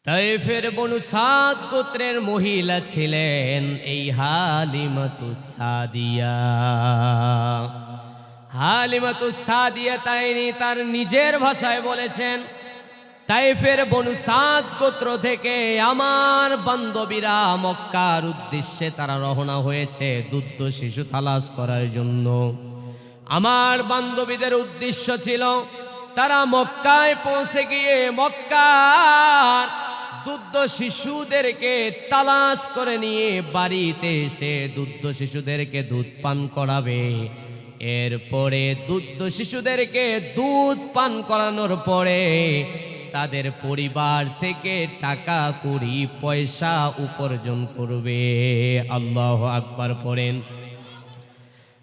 তায়েফের বনু সাদ গোত্রের মহিলা ছিলেন এই হালিমাতুস সাদিয়া। হালিমাতুস সাদিয়া তাইনি তার নিজের ভাষায় বলেছেন, তায়েফের বনু সাদ গোত্র থেকে আমার বান্ধবীরা মক্কার উদ্দেশ্যে তারা রওনা হয়েছে দুধ শিশু তালাশ করার জন্য। আমার বান্ধবীদের উদ্দেশ্য ছিল তারা মক্কায় পৌঁছে গিয়ে মক্কার দুধ শিশুদেরকে তালাশ করে নিয়ে বাড়িতে এসে দুধ শিশুদেরকে দুধ পান করাবে। এরপরে দুধ শিশুদেরকে দুধ পান করানোর পরে তাদের পরিবার থেকে টাকা কড়ি পয়সা উপার্জন করবে। আল্লাহু আকবার পড়েন।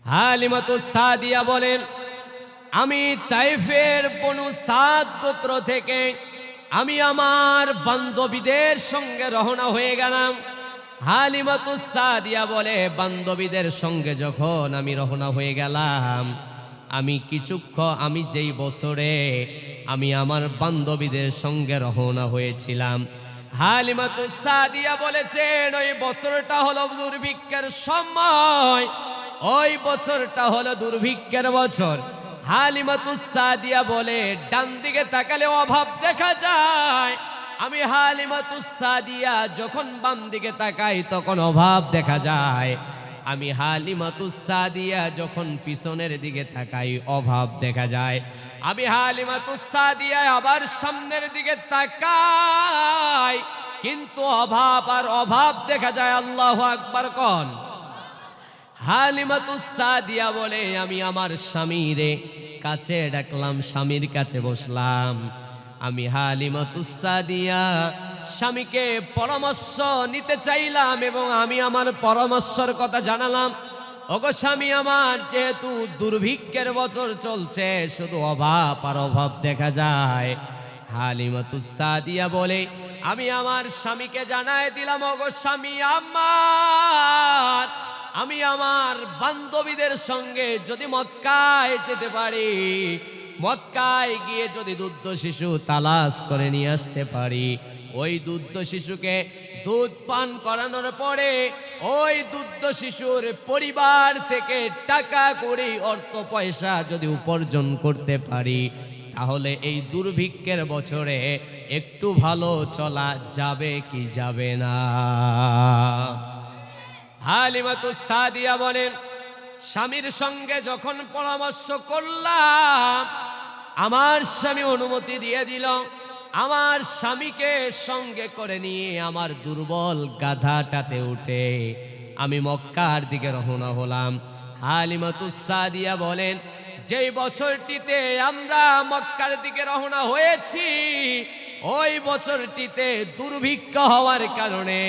হালিমাতুস সাদিয়া বলেন, আমি তায়েফের বনু সাদ গোত্র থেকে আমি আমার বান্ধবীদের সঙ্গে রওনা হয়ে গেলাম। হালিমাতুস সাদিয়া বলে, বান্ধবীদের সঙ্গে যখন আমি রওনা হয়ে গেলাম, আমি যেই বছরে আমি আমার বান্ধবীদের সঙ্গে রওনা হয়েছিলাম, হালিমাতুস সাদিয়া বলেছেন ওই বছরটা হলো দুর্ভিক্ষের সময়, ওই বছরটা হলো দুর্ভিক্ষের বছর। হালিমাতুস সাদিয়া বলে, ডান দিকে তাকালে অভাব দেখা যায়। আমি হালিমাতুস সাদিয়া যখন বাম দিকে তাকাই তখন অভাব দেখা যায়। আমি হালিমাতুস সাদিয়া যখন পিছনের দিকে তাকাই অভাব দেখা যায়। আমি হালিমাতুস সাদিয়া আবার সামনের দিকে তাকাই, কিন্তু অভাব আর অভাব দেখা যায়। আল্লাহু আকবার কোন। হালিমাতুস সাদিয়া বলে, আমি আমার স্বামীর কাছে ডাকলাম, স্বামীর কাছে বসলাম। আমি হালিমাতুস সাদিয়া স্বামীকে পরামর্শ নিতে চাইলাম এবং আমি আমার পরামর্শের কথা জানালাম। ওগো স্বামী আমার, যেহেতু দুর্ভিক্ষের বছর চলছে, শুধু অভাব আর অভাব দেখা যায়। হালিমাতুস সাদিয়া বলে, আমি আমার স্বামীকে জানাই দিলাম, ওগো স্বামী আমার, আমি আমার বান্ধবীদের সঙ্গে যদি মক্কায় যেতে পারি, মক্কায় গিয়ে যদি দুধ শিশু তালাশ করে নিয়ে আসতে পারি, ওই দুধ শিশুকে দুধ পান করানোর পরে ওই দুধ শিশুর পরিবার থেকে টাকা কড়ি অর্থ পয়সা যদি উপার্জন করতে পারি, তাহলে এই দুর্ভিক্ষের বছরে একটু ভালো চলা যাবে কি যাবে না? হালিমাতুস সাদিয়া বলেন, স্বামীর সঙ্গে যখন পরামর্শ করলাম, আমার স্বামী অনুমতি দিয়ে দিল। আমার স্বামীকে সঙ্গে করে নিয়ে আমার দুর্বল গাধাটাতে উঠে আমি মক্কার দিকে রওনা হলাম। হালিমাতুস সাদিয়া বলেন, যেই বছরটিতে আমরা মক্কার দিকে রওনা হয়েছি, ওই বছরটিতে দুর্ভিক্ষ হওয়ার কারণে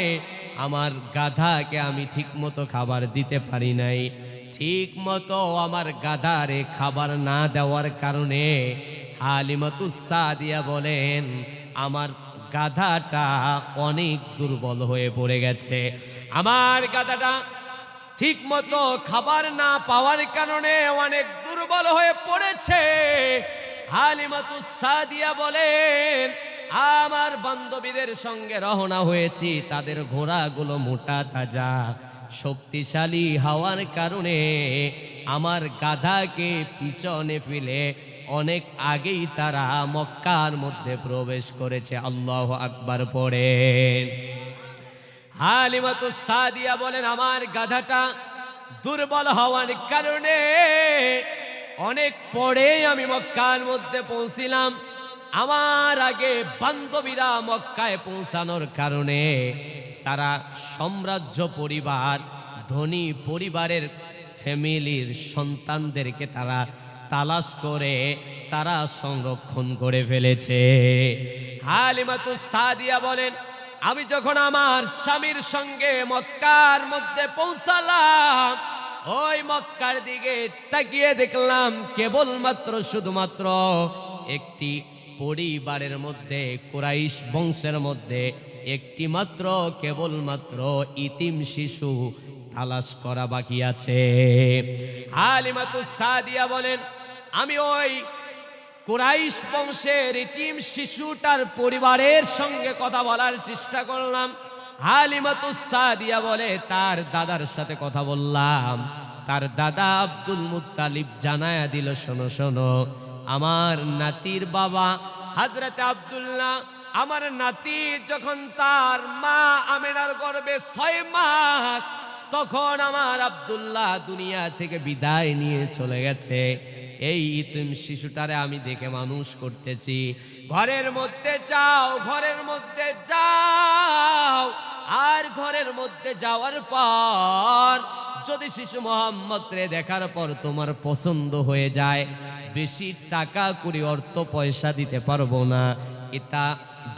আমার গাধাকে আমি ঠিক মতো খাবার দিতে পারি নাই। ঠিক মতো আমার গাধারে খাবার না দেওয়ার কারণে হালিমাতুস সাদিয়া বলেন, আমার গাধাটা অনেক দুর্বল হয়ে পড়ে গেছে। আমার গাধাটা ঠিক মতো খাবার না পাওয়ার কারণে অনেক দুর্বল হয়ে পড়েছে। হালিমাতুস সাদিয়া বলেন, আমার বান্ধবীদের সঙ্গে রওনা হয়েছি, তাদের ঘোড়াগুলো মোটা তাজা শক্তিশালী হওয়ার কারণে আমার গাধাকে পিছনে ফেলে অনেক আগেই তারা মক্কার মধ্যে প্রবেশ করেছে। আল্লাহু আকবার পড়েন। হালিমাতুস সাদিয়া বলেন, আমার গাধাটা দুর্বল হওয়ার কারণে অনেক পরে আমি মক্কার মধ্যে পৌঁছিলাম। আমার আগে বান্ধবীরা মক্কায় পৌঁছানোর কারণে তারা সাম্রাজ্য পরিবার, ধনী পরিবারের ফ্যামিলির সন্তানদেরকে তারা তালাশ করে তারা সংরক্ষণ করে ফেলেছে। হালিমাতুস সাদিয়া বলেন, আমি যখন আমার স্বামীর সঙ্গে মক্কার মধ্যে পৌঁছালাম, ওই মক্কার দিকে তাকিয়ে দেখলাম কেবলমাত্র শুধুমাত্র একটি পরিবারের মধ্যে, কুরাইশ বংশের মধ্যে একটি মাত্র কেবলমাত্র ইতিম শিশু তালাশ করা বাকি আছে। হালিমাতুস সাদিয়া বলেন, আমি ওই কুরাইশ বংশের ইতিম শিশুটার পরিবারের সঙ্গে কথা বলার চেষ্টা করলাম। হালিমাতুস সাদিয়া বলে তার দাদার সাথে কথা বললাম। তার দাদা আব্দুল মুত্তালিব জানায়া দিল, শোনো শোনো, আমার নাতির বাবা হযরত আব্দুল্লাহ, আমার নাতি যখন তার মা আমেনার গর্ভে 6 মাস, তখন আমার আব্দুল্লাহ দুনিয়া থেকে বিদায় নিয়ে চলে গেছে। এই ইতিম শিশুটারে আমি দেখে মানুষ করতেছি। ঘরের মধ্যে যাও, ঘরের মধ্যে যাও, আর ঘরের মধ্যে যাওয়ার পর যদি শিশু মোহাম্মদ রে দেখার পর তোমার পছন্দ হয়ে যায়, বেশি টাকা করি অর্থ পয়সা দিতে পারবো না, এটা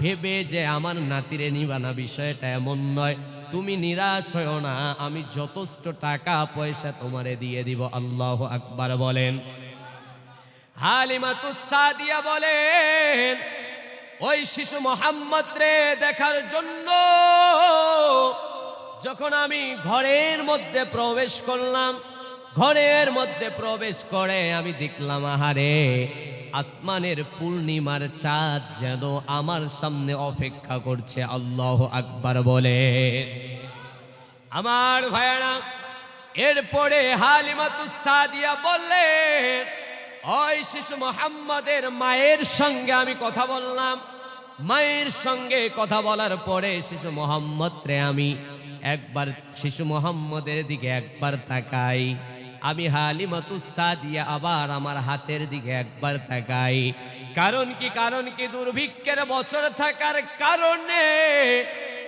ভেবে যে আমার নাতিরে নিবা না, বিষয়টা এমন নয়। তুমি নিরাশ হও না, আমি যথেষ্ট টাকা পয়সা তোমারে দিয়ে দিব। আল্লাহু আকবার বলেন। হালিমাতুস সাদিয়া বলেন, ওই শিশু মোহাম্মদ রে দেখার জন্য যখন আমি ঘরের মধ্যে প্রবেশ করলাম, ঘরের মধ্যে প্রবেশ করে আমি দেখলাম, আহারে, আসমানের পূর্ণিমার চাঁদ যেন আমার সামনে অপেক্ষা করছে। আল্লাহু আকবার বলে। আমার ভাইরা, এরপরে হালিমাতুস সাদিয়া বললেন, ওই শিশু মোহাম্মদের মায়ের সঙ্গে আমি কথা বললাম। মায়ের সঙ্গে কথা বলার পরে শিশু মোহাম্মদ রে আমি একবার শিশু মোহাম্মদের দিকে একবার তাকাই। আমি হালিমাতুস সাদিয়া আবার আমার হাতের দিকে একবার তাকাই। কারণ কি? কারণ কি? দুর্ভিক্ষের বছর থাকার কারণে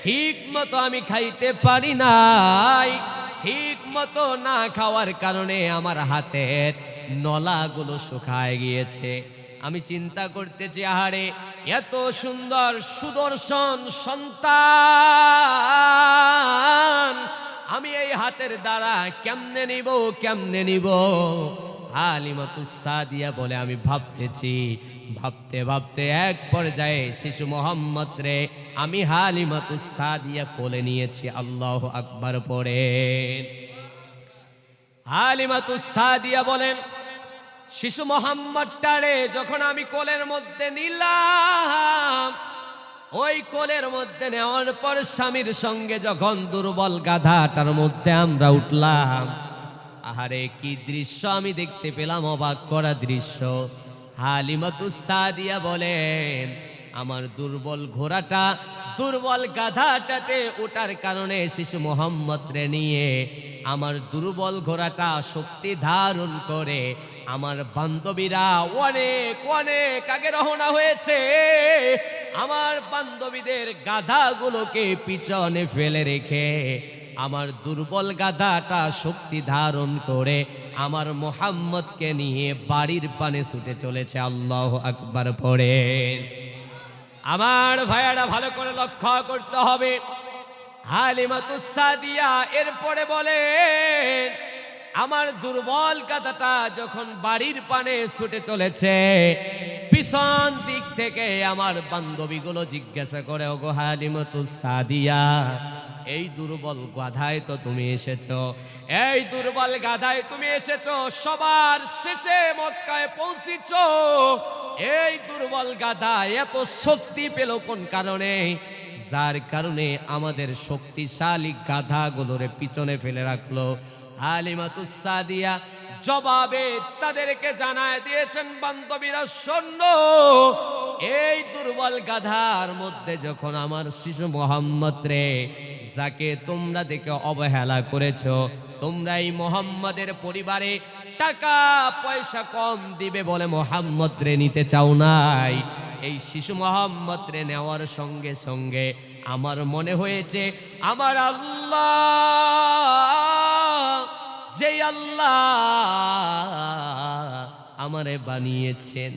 ঠিক মতো আমি খাইতে পারি নাই। ঠিক মতো না খাওয়ার কারণে আমার হাতের নলাগুলো শুকায় গিয়েছে। আমি চিন্তা করতেছি, আহারে, এত সুন্দর সুদর্শন সন্তান আমি এই হাতের দ্বারা কেমনে নিব, কেমনে নিব? হালিমাতুস সাদিয়া বলে, আমি ভাবতেছি। ভাবতে ভাবতে এক পর্যায়ে শিশু মোহাম্মদ রে আমি হালিমাতুস সাদিয়া কোলে নিয়েছি। আল্লাহু আকবার পড়ে। হালিমাতুস সাদিয়া বলেন, শিশু মোহাম্মদটারে যখন আমি কোলের মধ্যে নিলাম, ওই কোলের মধ্যে নেওয়ার পর স্বামীর সঙ্গে যখন দুর্বল গাধাটার মধ্যে আমরা উঠলাম, আহারে কি দৃশ্য আমি দেখতে পেলাম, অবাক করা দৃশ্য। হালিমাতুস সাদিয়া বলেন, আমার দুর্বল ঘোড়াটা, দুর্বল গাধাটাতে ওঠার কারণে শিশু মোহাম্মদ রে নিয়ে আমার দুর্বল ঘোড়াটা শক্তি ধারণ করে আমার বান্ধবীরা অনেক অনেক আগে রওনা হয়েছে। আমার বান্ধবীদের গাধাগুলোকে পিছনে ফেলে রেখে আমার দুর্বল গাধাটা শক্তি ধারণ করে আমার মোহাম্মদকে নিয়ে বাড়ির পানে ছুটে চলেছে। আল্লাহু আকবার পড়ে। আমার ভাইয়ারা, ভালো করে লক্ষ্য করতে হবে। হালিমাতুস সাদিয়া এরপরে বলেন, আমার দুর্বল গাধাটা যখন বাড়ির পানে ছুটে চলেছে, পিছন দিক থেকে আমার বান্ধবীগুলো জিজ্ঞাসা করে, ওগো হালিমাতুস সাদিয়া, এই দুর্বল গাধায় তো তুমি এসেছো, এই দুর্বল গাধায় তুমি এসেছো, সবার শেষে মক্কায় পৌঁছেছো। এই দুর্বল গাধা এত শক্তি পেল কোন কারণে? যার কারণে আমাদের শক্তিশালী গাধাগুলোরে পিছনে ফেলে রাখলো। হালিমাতুস সাদিয়া জবাবে তাদেরকে জানায় দিয়েছেন, বান্ধবীরা শোনো, এই দুর্বল গাধার মধ্যে যখন আমার শিশু মোহাম্মদ রে, যাকে তোমরা দেখে অবহেলা করেছো, তোমরা এই মোহাম্মদের পরিবারে টাকা পয়সা কম দিবে বলে মোহাম্মদ রে নিতে চাও নাই। এই শিশু মোহাম্মদ রে নেওয়ার সঙ্গে সঙ্গে আমার মনে হয়েছে, আমার আল্লাহ, যে আল্লাহ আমারে বানিয়েছেন,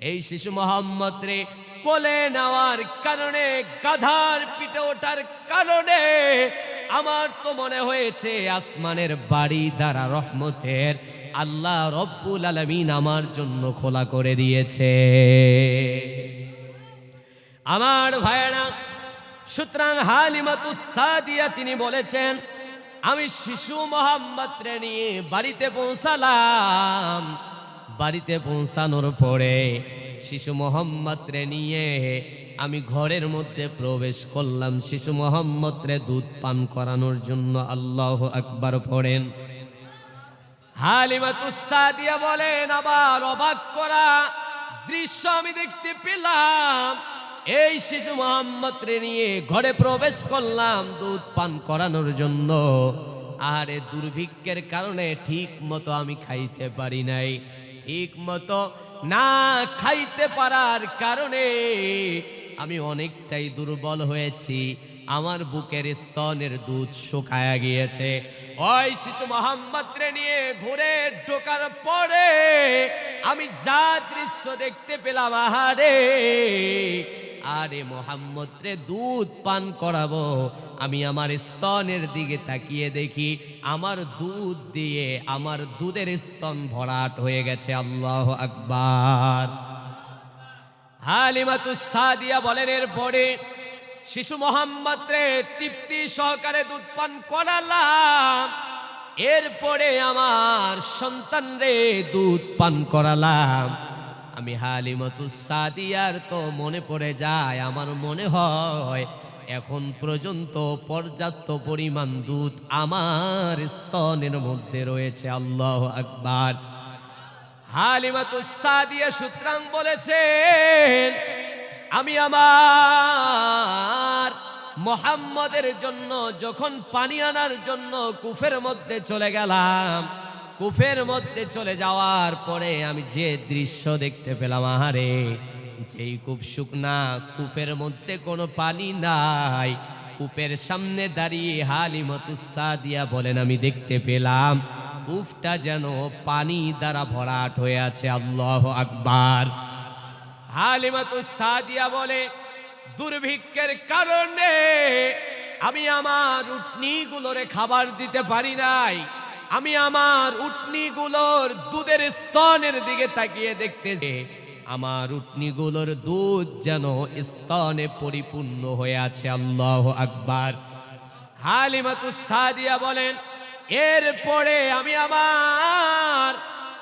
এই শিশু মোহাম্মদ রে কোলে নেওয়ার কারণে, গাধার পিঠে ওঠার কারণে আমার তো মনে হয়েছে আসমানের বাড়ি দ্বারা রহমতের আল্লাহ রব্বুল আলামিন আমার জন্য খোলা করে দিয়েছে। আমার ভাইয়েরা, সুতরাং হালিমাতুস সাদিয়া তিনি বলেছেন, আমি শিশু মোহাম্মদ রে নিয়ে বাড়িতে পৌঁছালাম। বাড়িতে পৌঁছানোর পরে শিশু মোহাম্মদ রে নিয়ে আমি ঘরের মধ্যে প্রবেশ করলাম শিশু মোহাম্মদ রে দুধ পান করানোর জন্য। আল্লাহু আকবার পড়েন। হালিমাতুস সাদিয়া বলেন, আবার অবাক করা দৃশ্য আমি দেখতে পেলাম। এই শিশু মোহাম্মদ রে নিয়ে ঘরে প্রবেশ করলাম দুধ পান করানোর জন্য। আরে দুর্ভিক্ষের কারণে ঠিক মতো আমি খাইতে পারি নাই। ঠিক মতো না খাইতে পারার কারণে আমি অনেকটাই দুর্বল হয়েছি। আমার বুকের স্তনের দুধ শুকায়া গিয়েছে। ওই শিশু মোহাম্মদ রে নিয়ে ঘুরে ঢোকার পরে আমি যা দৃশ্য দেখতে পেলাম, আরে মোহাম্মদ রে দুধ পান করাবো, আমি আমার স্তনের দিকে তাকিয়ে দেখি আমার দুধ দিয়ে আমার দুধের স্তন ভরাট হয়ে গেছে। আল্লাহু আকবার। হালিমাতুস সাদিয়া বলেন, এরপরে শিশু মোহাম্মদ রে তৃপ্তি সহকারে দুধ পান করালাম। এরপরে আমার সন্তান রে দুধ পান করালাম। আমি হালিমাতুস সাদিয়ার তো মনে পড়ে যায়, আমার মনে হয় এখন পর্যন্ত পর্যাপ্ত পরিমাণ দুধ আমার স্তনের মধ্যে রয়েছে। আল্লাহু আকবার। হালিমাতুস সাদিয়া সুতরাং বলেছেন, আমি আমার মোহাম্মদের জন্য যখন পানি আনার জন্য কূপের মধ্যে চলে গেলাম, কূপের মধ্যে চলে যাওয়ার পরে আমি যে দৃশ্য দেখতে পেলাম, যেই কূপ শুকনা, কূপের মধ্যে কোনো পানি নাই। কূপের সামনে দাঁড়িয়ে হালিমাতুস সাদিয়া বলেন, আমি দেখতে পেলাম কূপটা যেন পানি দ্বারা ভরাট হয়ে আছে। আল্লাহু আকবার। হালিমাতুস সাদিয়া বলে, দুর্ভিক্ষের কারণে আমি আমার উটনিগুলোরে খাবার দিতে পারি নাই। আমি আমার উটনিগুলোর দুধের স্তনের দিকে তাকিয়ে দেখতেছি, আমার উটনিগুলোর দুধ যেন স্তনে পরিপূর্ণ হয়ে আছে। আল্লাহু আকবার। হালিমাতুস সাদিয়া বলেন, এরপরে আমি আমার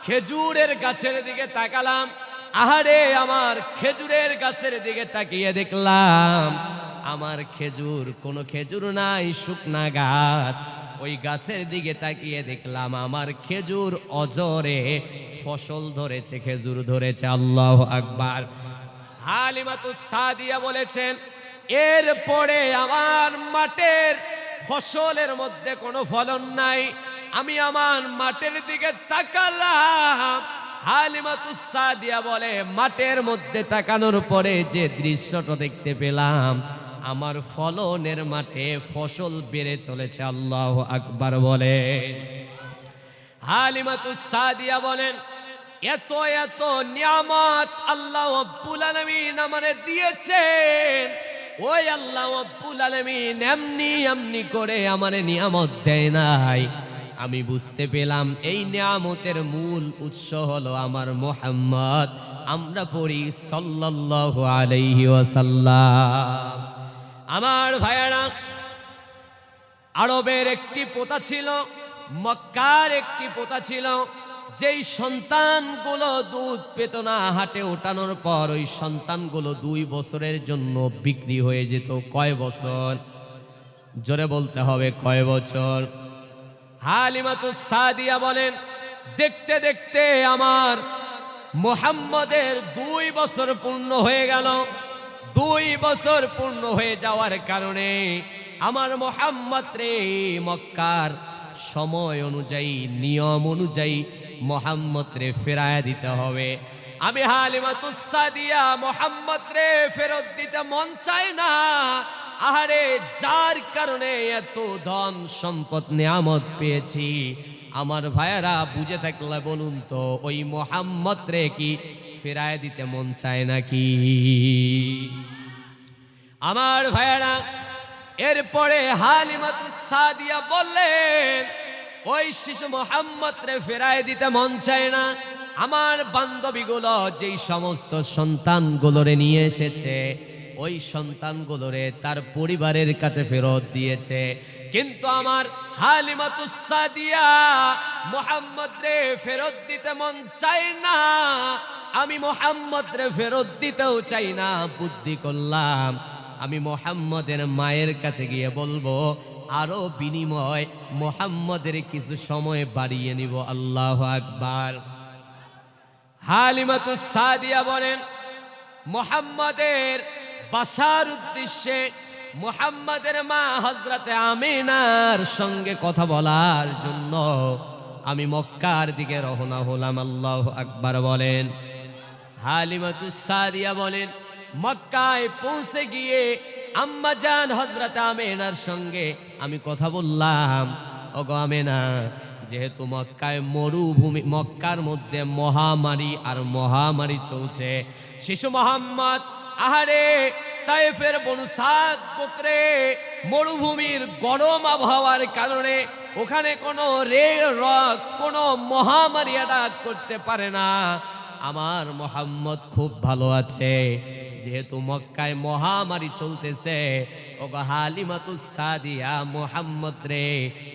খেজুরের গাছের দিকে তাকালাম। আমার খেজুরের গাছের দিকে তাকিয়ে দেখলাম আমার খেজুর, কোনো খেজুর নাই, শুকনা গাছ। ওই গাছের দিকে তাকিয়ে দেখলাম আমার খেজুর অজরে ফসল ধরেছে, খেজুর ধরেছে। আল্লাহু আকবার। হালিমাতুস সাদিয়া বলেছেন, এরপরে আমার মাঠের ফসলের মধ্যে কোনো ফলন নাই। আমি আমার মাঠের দিকে তাকালাম। হালিমাতুস সাদিয়া বলে, মাঠের মধ্যে তাকানোর পরে যে দৃশ্যটা দেখতে পেলাম, আমার ফলনের মাঠে ফসল বেড়ে চলেছে। আল্লাহু আকবার বলে। হালিমাতুস সাদিয়া বলেন, এত এত নিয়ামত আল্লাহ রাব্বুল আলামিন আমারে দিয়েছেন। ওই আল্লাহ রাব্বুল আলামিন এমনি এমনি করে আমারে নিয়ামত দেয় নাই। আমি বুঝতে পেলাম এই নিয়ামতের মূল উৎস হলো আমার মুহাম্মদ। আমরা পড়ি সাল্লাল্লাহু আলাইহি ওয়াসাল্লাম। আমার ভাইয়েরা, আরবের একটি প্রথা ছিল, মক্কার একটি প্রথা ছিল, যেই সন্তানগুলো দুধ পেত না, হাটে ওঠানোর পর ওই সন্তানগুলো 2 বছরের জন্য বিক্রি হয়ে যেত। কয় বছর? জোরে বলতে হবে, কয় বছর? হালিমাতুস সাদিয়া বলেন, দেখতে দেখতে আমার মুহাম্মদের 2 বছর পূর্ণ হয়ে গেল। 2 বছর পূর্ণ হয়ে যাওয়ার কারণে আমার মুহাম্মদ রে মক্কার সময় অনুযায়ী, নিয়ম অনুযায়ী মুহাম্মদ রে ফেরায় দিতে হবে। আমি হালিমাতুস সাদিয়া মুহাম্মদ রে ফেরত দিতে মন চায় না। যার কারণে এত ধন সম্পদ নিয়ামত পেয়েছি, আমার ভাইয়ারা বুঝে থাকলে বলুন তো, ওই মুহাম্মদ রে কি ফেরায় দিতে মন চায় নাকি? আমার ভাইয়ারা, এরপরে হালিমাতুস সাদিয়া বললেন, ওই শিশু মুহাম্মদ রে ফেরায় দিতে মন চায় না। আমার বান্ধবীগুলো যেই সমস্ত সন্তানগুলোরে নিয়ে এসেছে, ওই সন্তানগুলোরে তার পরিবারের কাছে ফেরত দিয়েছে। কিন্তু আমার হালিমাতুস সাদিয়া মুহাম্মদ রে ফেরত দিতে মন চায় না। আমি মুহাম্মদ রে ফেরত দিতেও চাই না, বুদ্ধি করলাম আমি মুহাম্মদের মায়ের কাছে গিয়ে বলবো আরো বিনিময় মুহাম্মদের কিছু সময় বাড়িয়ে নিব। আল্লাহু আকবার। হালিমাতুস সাদিয়া বলেন মুহাম্মদের বাসার উদ্দেশ্যে মুহাম্মদের মা হযরতে আমিনার সঙ্গে কথা বলার জন্য আমি মক্কার দিকে রওনা হলাম। আল্লাহু আকবার বলেন। হালিমাতুস সাদিয়া বলেন মক্কায় পৌঁছে গিয়ে আম্মা জান হযরতে আমিনার সঙ্গে আমি কথা বললাম, ওগো আমিনা, যেহেতু মক্কায় মরুভূমি, মক্কার মধ্যে মহামারী আর মহামারী চলছে, শিশু মোহাম্মদ আহারে তায়েফের বনু সাদ গোত্রে মরুভূমির গরম আবহাওয়ার কারণে ওখানে কোনো কোনো মহামারী অ্যাটাক করতে পারে না। আমার মোহাম্মদ খুব ভালো আছে। যেহেতু মক্কায় মহামারী চলতেছে, ওগো হালিমাতুস সাদিয়া, মুহাম্মদ রে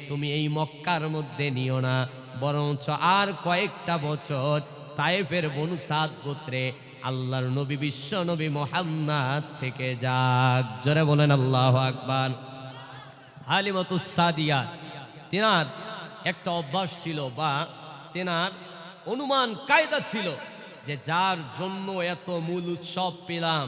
তুমি এই মক্কার মধ্যে নিও না, বরঞ্চ আর কয়েকটা বছর তায়েফের বনু সাদ গোত্রে আল্লাহর নবী বিশ্ব নবী মুহাম্মদ থেকে যাক। জোরে বলেন আল্লাহু আকবার। হালিমাতুস সাদিয়া তেনার একটা অভ্যাস ছিল বা তেনার অনুমান কায়দা ছিল যে যার জন্য এত মূল উৎসব পেলাম,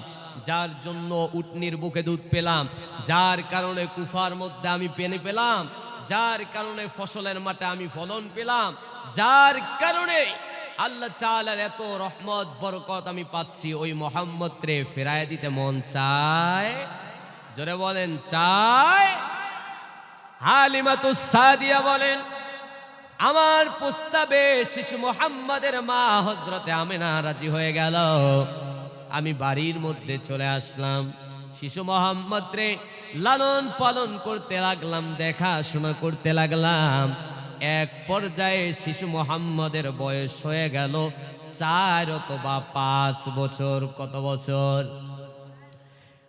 যার জন্য উটনির বুকে দুধ পেলাম, যার কারণে কুফার মধ্যে আমি পেনে পেলাম, যার কারণে ফসলের মাঠে আমি ফলন পেলাম, যার কারণে আল্লাহ তাআলার এত রহমত বরকত আমি পাচ্ছি, ওই মুহাম্মদ রে ফেরায় দিতে মন চায়। জোরে বলেন চায়। হালিমাতুস সাদিয়া বলেন আমার প্রস্তাবে শিশু মুহাম্মাদের মা হযরতে আমিনা রাজি হয়ে গেল। আমি বাড়ির মধ্যে চলে আসলাম, শিশু মুহাম্মদ রে লালন পালন করতে লাগলাম, দেখাশোনা করতে লাগলাম। এক পর্যায়ে শিশু মুহাম্মদের বয়স হয়ে গেল 4 অথবা 5 বছর। কত বছর?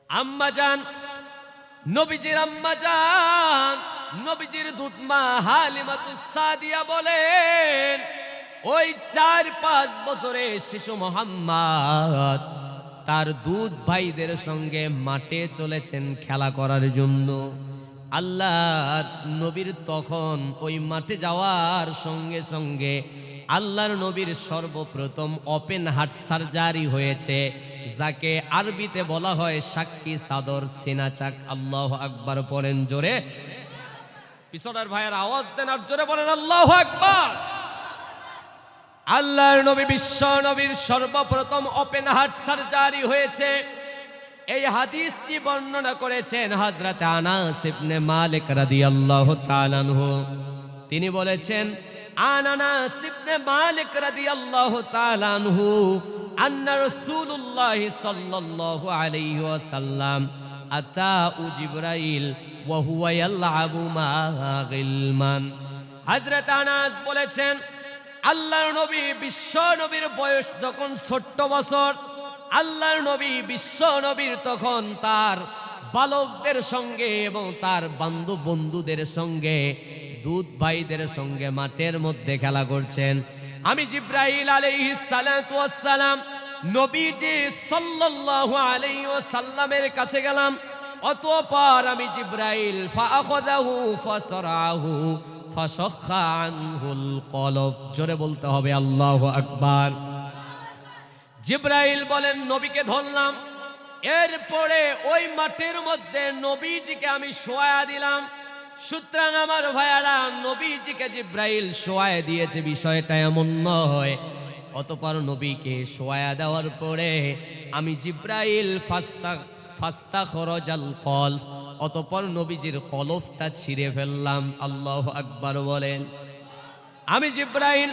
আম্মা জান, নবীজির আম্মা জান, নবীজির দুধমা হালিমাতুস সাদিয়া বলেন ওই 4-5 বছরে শিশু মুহাম্মদ তার দুধ ভাইদের সঙ্গে মাঠে চলেছেন খেলা করার জন্য। আল্লাহর নবীর তখন ওই মাঠে যাওয়ার সঙ্গে সঙ্গে আল্লাহর নবীর সর্বপ্রথম ওপেন হার্ট সার্জারি হয়েছে, যাকে আরবিতে বলা হয় সাক্ষী সাদর সিনাচাক। আল্লাহু আকবার পড়েন জোরে। পিছনের ভাইয়ের আওয়াজ দেন আর জোরে বলেন আল্লাহু আকবার। আল্লাহর নবী বিশ্ব নবীর সর্বপ্রথম ওপেন হার্ট সার্জারি হয়েছে। এই হাদিসটি বর্ণনা করেছেন হযরত আনাস ইবনে মালিক রাদিয়াল্লাহু তাআলা আনহু। তিনি বলেছেন আনাস ইবনে মালিক রাদিয়াল্লাহু তাআলা আনহু আন্না রাসূলুল্লাহ সাল্লাল্লাহু আলাইহি ওয়াসাল্লাম আতা জিবরাইল ওয়া হুয়া ইয়ালআবু মা গিলমান। হযরত আনাস বলেছেন আল্লাহর নবী বিশ্ব নবীর বয়স যখন 14 বছর, আল্লাহর নবী বিশ্ব নবীর তখন তার বালকদের সঙ্গে এবং তার বান্ধব বন্ধুদের সঙ্গে দুধ ভাইদের সঙ্গে মাঠের মধ্যে খেলা করছেন। আমি জিবরাইল আলাইহিস সালাতু ওয়াস সালাম নবীজি সাল্লাল্লাহু আলাইহি ওয়াসাল্লামের কাছে গেলাম। অতঃপর আমি জিবরাইল ফাআখাযাহু ফাসরাহু ফাশাখা আনহুল কলব। জোরে বলতে হবে আল্লাহু আকবার। জিবরাইল বলেন নবীকে ধরলাম, এরপরে ওই মাঠের মধ্যে নবীজিকে আমি শোয়া দিলাম। সুতরাং আমার ভাইয়ারা, নবীজিকে জিবরাইল শোয়া দিয়েছে বিষয়টা এমন নয়। অতঃপর নবীকে শোয়া দেওয়ার পরে আমি জিবরাইল ফাস্তাখরাজাল কলব, অতঃপর নবীজির কলবটা ছিঁড়ে ফেললাম। আল্লাহু আকবার বলেন। আমি জিবরাইল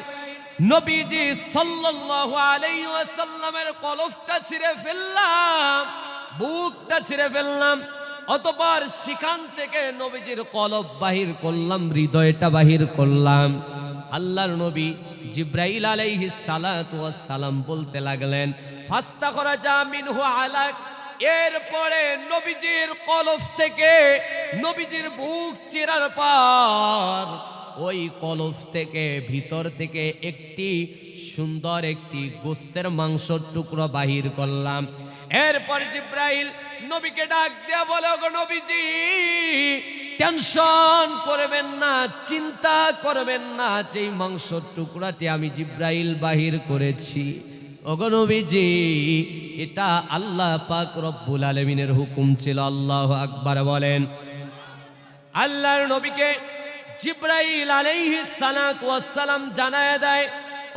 নবীজি সাল্লাল্লাহু আলাইহি ওয়াসাল্লামের কলবটা ছিঁড়ে ফেললাম, বুকটা ছিঁড়ে ফেললাম। অতঃপর সেখান থেকে নবীজির কলব বাহির করলাম, হৃদয়টা বাহির করলাম। আল্লাহর নবী জিবরাইল আলাইহিস সালাতু ওয়াস সালাম বলতে লাগলেন ফাস্তাখরাজা মিনহু আলাক। এরপরে নবীজির কলব থেকে নবীজির বুক চিরার পর ওই কলফ থেকে ভিতর থেকে একটি সুন্দর একটি গোস্তের মাংসর টুকরো বাহির করলাম। এরপর জিব্রাইল নবীকে ডাক দেয়া বলে, ওগো নবীজি, টেনশন করবেন না, চিন্তা করবেন না, যেই মাংসর টুকরাটি আমি জিব্রাইল বাহির করেছি, ওগো নবীজি, এটা আল্লাহ পাক রব্বুল আলামিনের হুকুম ছিল। আল্লাহু আকবার বলেন। আল্লাহর নবীকে জিব্রাইল আলাইহিস সালাতু ওয়াস সালাম জানায় দেয়,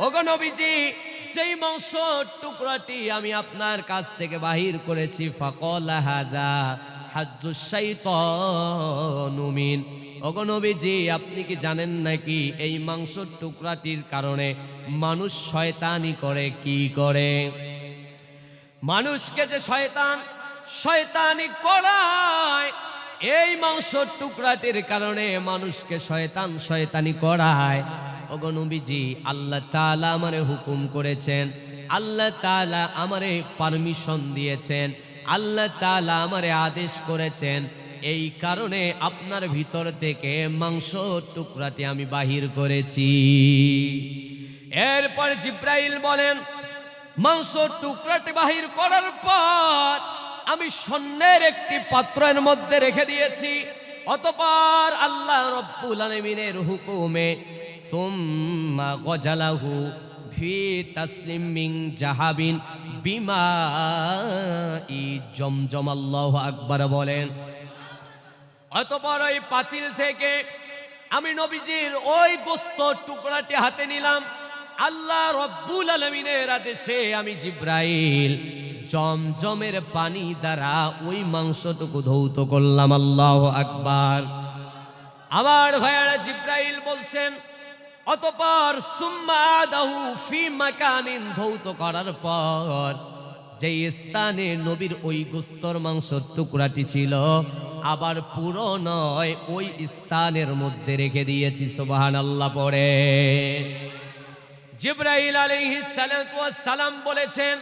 ওগো নবীজি, যেই মাংসর টুকরাটি আমি আপনার কাছ থেকে বাহির করেছি, ফাকালা হাদা হাজ্জুশ শাইতানু মিন, ওগো নবীজি, আপনি কি জানেন নাকি এই মাংসর টুকরাটির কারণে মানুষ শয়তানি করে? কি করে? মানুষকে যে শয়তানি করায়, এই মাংসর টুকরাটির কারণে মানুষকে শয়তানি করায়। ওগো নবীজি, আল্লাহ তাআলা আমারে হুকুম করেছেন, আল্লাহ তাআলা আমারে পারমিশন দিয়েছেন, আল্লাহ তাআলা আমারে আদেশ করেছেন, এই কারণে আপনার ভিতর থেকে মাংসর টুকরাটি আমি বাহির করেছি। এরপর জিব্রাইল বলেন, মাংসর টুকরাটি বাহির করার পর আমি স্বর্ণের একটি পাত্রের মধ্যে রেখে দিয়েছি। অতঃপর আল্লাহ রব্বুল আলামিনের হুকুমে সুম্মা গজালাহু ফি তাসলিম মিন জাহাবিন বিমাই জমজম। আল্লাহু আকবার বলেন। অতঃপর ওই পাতিল থেকে আমি নবীজির ওই গোস্ত টুকরাটি হাতে নিলাম। আল্লাহ রব্বুল আলামিনের আদেশে আমি জিব্রাইল জমজমের পানি দ্বারা ওই মাংসটুকু ধৌত করলাম। আল্লাহু আকবার। আমার ভাইয়ারা, জিব্রাইল বলছেন, অতঃপর সুম্মা আদাহু ফি মাকানিন, ধৌত করার পর যেই স্থানে নবীর ওই গোস্তর মাংসর টুকরাটি ছিল, আবার পুরো নয়, ওই স্থানের মধ্যে রেখে দিয়েছি। সুবহানাল্লাহ পড়ে। জিব্রাইল আলাইহিস সালাতু ওয়াস সালাম বলেছেন,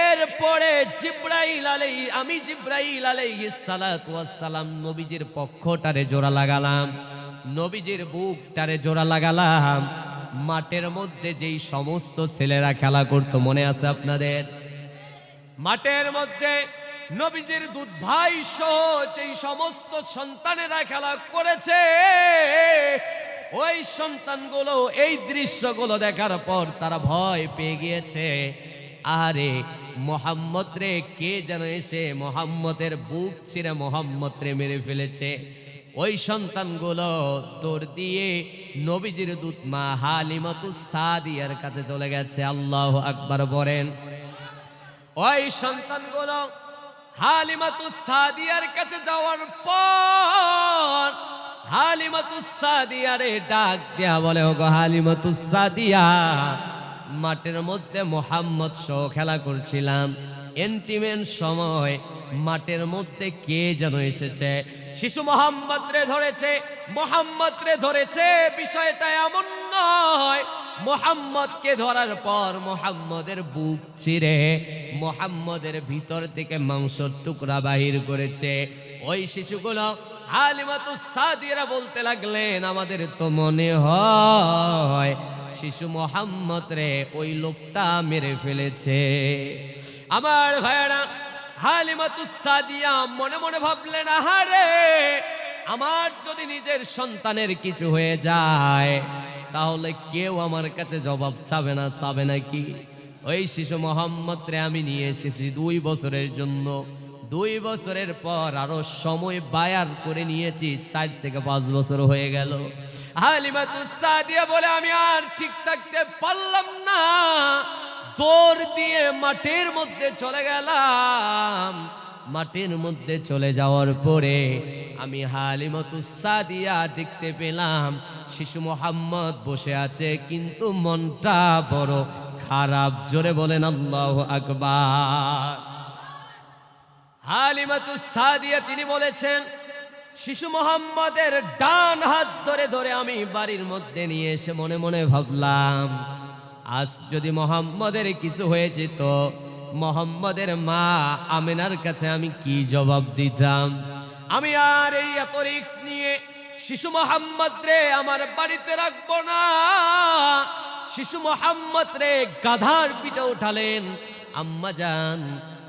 এরপরে আমি জিব্রাইল আলাইহিস সালাতু ওয়াস সালাম নবীজির পক্ষটারে জোড়া লাগালাম, নবীজির বুকটারে জোড়া লাগালাম। মাঠের মধ্যে যেই সমস্ত ছেলেরা খেলা করত, মনে আছে আপনাদের? মাঠের মধ্যে নবীজির দুধ ভাই সহ যেই সমস্ত সন্তানেরা খেলা করেছে, ওই সন্তানগুলো এই দৃশ্যগুলো দেখার পর তারা ভয় পেয়ে গিয়েছে। আরে মোহাম্মদ রে, কে যেন এসে মোহাম্মদের বুক ছিঁড়ে মোহাম্মদ রে মেরে ফেলেছে। ওই সন্তানগুলো দৌড় দিয়ে নবীজির দূত মা হালিমাতুস সাদিয়ার কাছে চলে গেছে। আল্লাহু আকবার বলেন। ওই সন্তানগুলো হালিমাতুস সাদিয়ার কাছে যাওয়ার পর হালিমাতুস সাদিয়ারে ডাক দেয়া বলে, ওগো হালিমাতুস সাদিয়া, মাঠের মধ্যে মোহাম্মদ সহ খেলা করছিলাম, এন্টিমেন্ট সময় মাঠের মধ্যে কে যেন এসেছে, শিশু মোহাম্মদ রে ধরেছে। বিষয়টা এমন নয়, মোহাম্মদকে ধরার পর মোহাম্মদের বুক ছিঁড়ে মোহাম্মদের ভিতর থেকে মাংসর টুকরা বাহির করেছে। ওই শিশুগুলো হালিমাতুস সাদিয়া বলতে লাগলেন, আমাদের তো মনে হয় শিশু মোহাম্মদ রে ওই লোকটা মেরে ফেলেছে। আমার ভাইয়েরা, হালিমাতুস সাদিয়া মনে মনে ভাবলেন, আহারে, আমার যদি নিজের সন্তানের কিছু হয়ে যায় তাহলে কেউ আমার কাছে জবাব চাবে নাকি? ওই শিশু মোহাম্মদ রে আমি নিয়ে এসেছি 2 বছরের জন্য। 2 বছরের পর আরো সময় বায়ার করে নিয়েছি, 4 থেকে 5 বছর হয়ে গেল। হালিমাতুস সাদিয়া বলে, আমি আর ঠিক থাকতে পারলাম না, দৌড় দিয়ে মাঠের মধ্যে চলে গেলাম। মাঠের মধ্যে চলে যাওয়ার পরে আমি হালিমাতুস সাদিয়া দেখতে পেলাম শিশু মোহাম্মদ বসে আছে, কিন্তু মনটা বড় খারাপ। জোরে বলেন আল্লাহু আকবার। হালিমাতুস সাদিয়া তিনি বলেছেন, শিশু মোহাম্মদের ডান হাত ধরে আমি বাড়ির মধ্যে নিয়ে এসে মনে মনে ভাবলাম, আজ যদি মোহাম্মদের কিছু হয়ে যেত, মোহাম্মদের মা আমিনার কাছে আমি কি জবাব দিতাম? আমি আর এই এত রিস্ক নিয়ে শিশু মোহাম্মদ রে আমার বাড়িতে রাখবো না। শিশু মোহাম্মদ রে গাধার পিঠে উঠালেন। আম্মাজান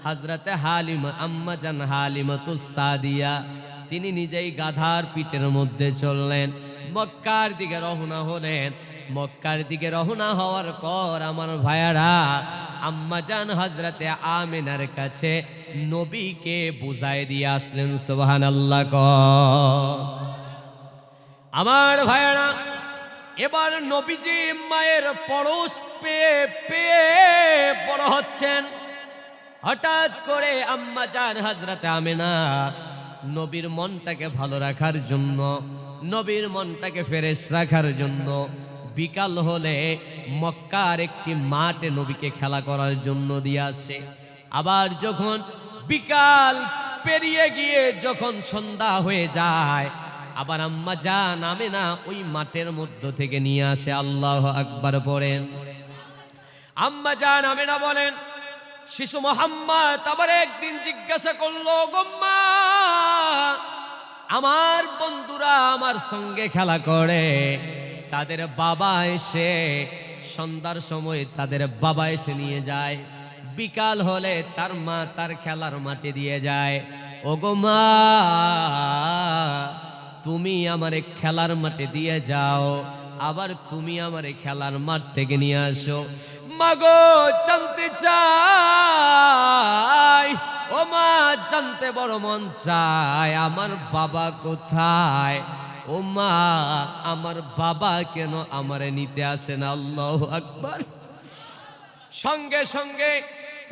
হযরতে হালিমা, আম্মাজান হালিমাতুস সাদিয়া তিনি নিজেই গাধার পিঠের মধ্যে চললেন, মক্কার দিকে রওনা হলেন। মক্কার দিকে রওনা হওয়ার পর আমার ভাইয়ারা আম্মাজান হযরতে আমিনার কাছে নবীকে বুঝায় দিয়ে আসলেন। সুবহানাল্লাহ ক আমার ভাইয়ারা, এবার নবীজি মায়ের পরশ পেয়ে পেয়ে বড় হচ্ছেন। হঠাৎ করে আম্মাজান হযরতে আমিনা নবীর মনটাকে ভালো রাখার জন্য, নবীর মনটাকে ফ্রেশ রাখার জন্য বিকাল হলে মক্কার একটি মাঠে নবীকে খেলা করার জন্য দিয়ে আসে। আবার যখন বিকাল পেরিয়ে গিয়ে যখন সন্ধ্যা হয়ে যায়, আবার আম্মাজান আমিনা ওই মাঠের মধ্য থেকে নিয়ে আসে। আল্লাহু আকবার পড়েন। আম্মাজান আমিনা বলেন, শিশু মোহাম্মদ আবার একদিন জিজ্ঞাসা করলো, গোম্মা আমার বন্ধুরা আমার সঙ্গে খেলা করে, তাদের বাবা এসে সন্ধ্যার সময় তাদের বাবা এসে নিয়ে যায়, বিকাল হলে তার মা তার খেলার মাঠে দিয়ে যায়। ও গো মা, তুমি আমারে খেলার মাঠে দিয়ে যাও, আবার তুমি আমারে খেলার মাঠ থেকে নিয়ে আসো। মাগো জানতে চাই, ও মা জানতে বড় মন চায় আমার বাবা কোথায়। ও মা আমার বাবা কেন আমারে নিতে আসেন? আল্লাহু আকবার। সঙ্গে সঙ্গে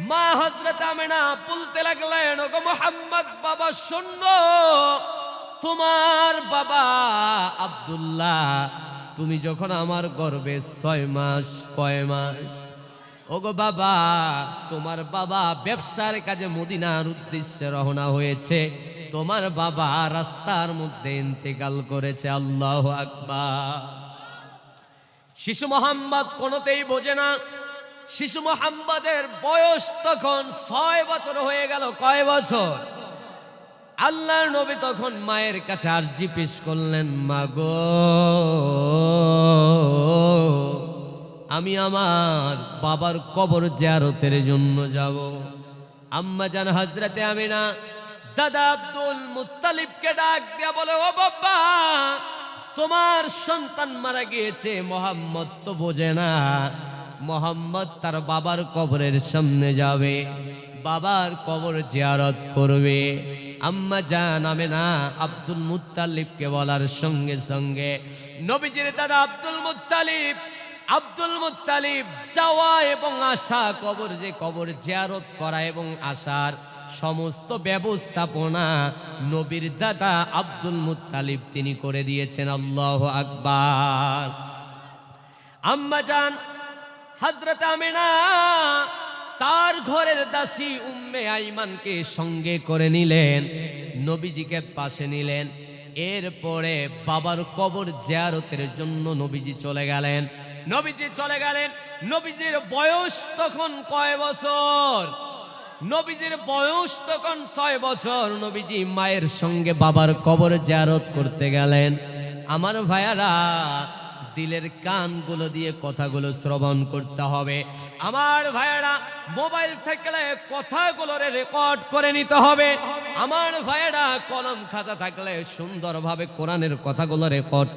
মা হযরত আমিনা বলতে লাগলেন, ও গো মুহাম্মদ বাবা শোনো, তোমার বাবা আব্দুল্লাহ তুমি যখন আমার গর্ভে 6 মাস, কয় মাস, ওগো বাবা তোমার বাবা ব্যবসার কাজে মদিনার উদ্দেশ্যে রওনা হয়েছে, তোমার বাবা রাস্তার মধ্যে ইন্তেকাল করেছে। আল্লাহু আকবার। শিশু মোহাম্মদ কোনোতেই বোঝে না। শিশু মোহাম্মদের বয়স তখন 6 বছর হয়ে গেল। কয় বছর? আল্লাহর নবী তখন মায়ের কাছে আরজি পেশ করলেন, মাগো আমি আমার বাবার কবর জিয়ারতের জন্য যাব। আম্মাজান হযরতে আমিনা দাদা আব্দুল মুত্তালিবকে ডাক দিয়া বলে, ও বাবা তোমার সন্তান মারা গিয়েছে, মোহাম্মদ তো বোঝে না, মোহাম্মদ তার বাবার কবরের সামনে যাবে, বাবার কবর জিয়ারত করবে। আম্মাজান আমিনা আব্দুল মুত্তালিবকে বলার সঙ্গে সঙ্গে নবীজির দাদা আব্দুল মুত্তালিব যাওয়া এবং আসা, কবর জিয়ারত করা এবং আসার সমস্ত ব্যবস্থাপনা নবীর দাদা আব্দুল মুত্তালিব তিনি করে দিয়েছেন। আল্লাহু আকবার। আম্মাজান হযরত আমিনা তার ঘরের দাসী উম্মে আইমানকে সঙ্গে করে নিলেন, নবীজিকে পাশে নিলেন। এরপরে বাবার কবর জিয়ারতের জন্য নবীজি চলে গেলেন। নবীজির বয়স তখন কয় বছর? নবীজির বয়স তখন 6 বছর। নবীজি মায়ের সঙ্গে বাবার কবর জিয়ারত করতে গেলেন। আমার ভাইয়ারা দিলের কানগুলো দিয়ে কথাগুলো শ্রবণ করতে হবে। আমার ভাইয়ারা মোবাইল থাকলে কথাগুলো রেকর্ড করে নিতে হবে। আমার ভাইয়ারা কলম খাতা থাকলে সুন্দরভাবে কোরআনের কথাগুলো রেকর্ড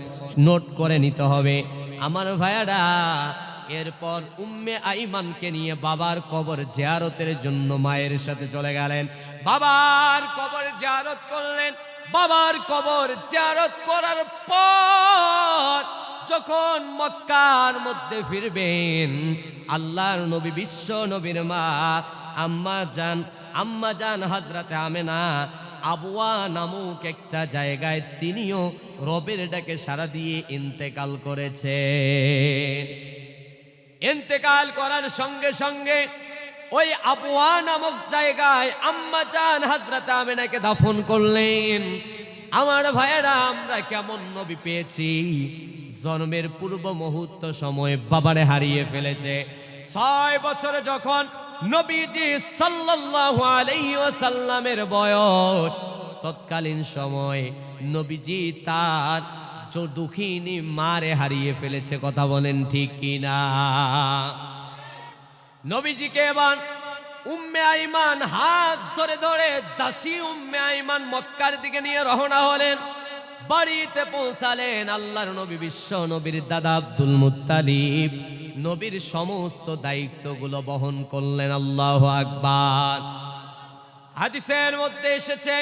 নোট করে নিতে হবে। আমার ভাইয়ারা এরপর উম্মে আইমানকে নিয়ে বাবার কবর জিয়ারতের জন্য মায়ের সাথে চলে গেলেন। বাবার কবর জিয়ারত করলেন। বাবার কবর জিয়ারত করার পর যখন মক্কার মধ্যে ফিরবেন, আল্লাহর নবী বিশ্ব নবীর মা আম্মাজান হযরতে আমিনা আবওয়া নামক একটা জায়গায় তিনিও রবের ডাকে সাড়া দিয়ে ইন্তেকাল করেছে। ইন্তেকাল করার সঙ্গে সঙ্গে ওই আবওয়া নামক জায়গায় আম্মাজান হযরতে আমিনাকে দাফন করলেন। আমার ভাইয়েরা আমরা কেমন নবী পেয়েছি, জন্মের পূর্ব মুহূর্ত সময় বাবারে হারিয়ে ফেলেছে। 6 বছরে যখন নবীজি সাল্লাল্লাহু আলাইহি ওয়াসাল্লামের বয়স, তৎকালীন সময় নবীজি তার দুঃখিনী মারে হারিয়ে ফেলেছে। কথা বলেন ঠিক কিনা? নবীজিকে এবার উম্মে আইমান হাত ধরে ধরে দাসী উম্মে আইমান মক্কার দিকে নিয়ে রওনা হলেন। বাড়িতে পৌঁছালেন। আল্লাহর নবী বিশ্ব নবীর দাদা আব্দুল মুত্তালিব নবীর সমস্ত দায়িত্বগুলো বহন করলেন। আল্লাহু আকবার। হাদিসের মধ্যে এসেছে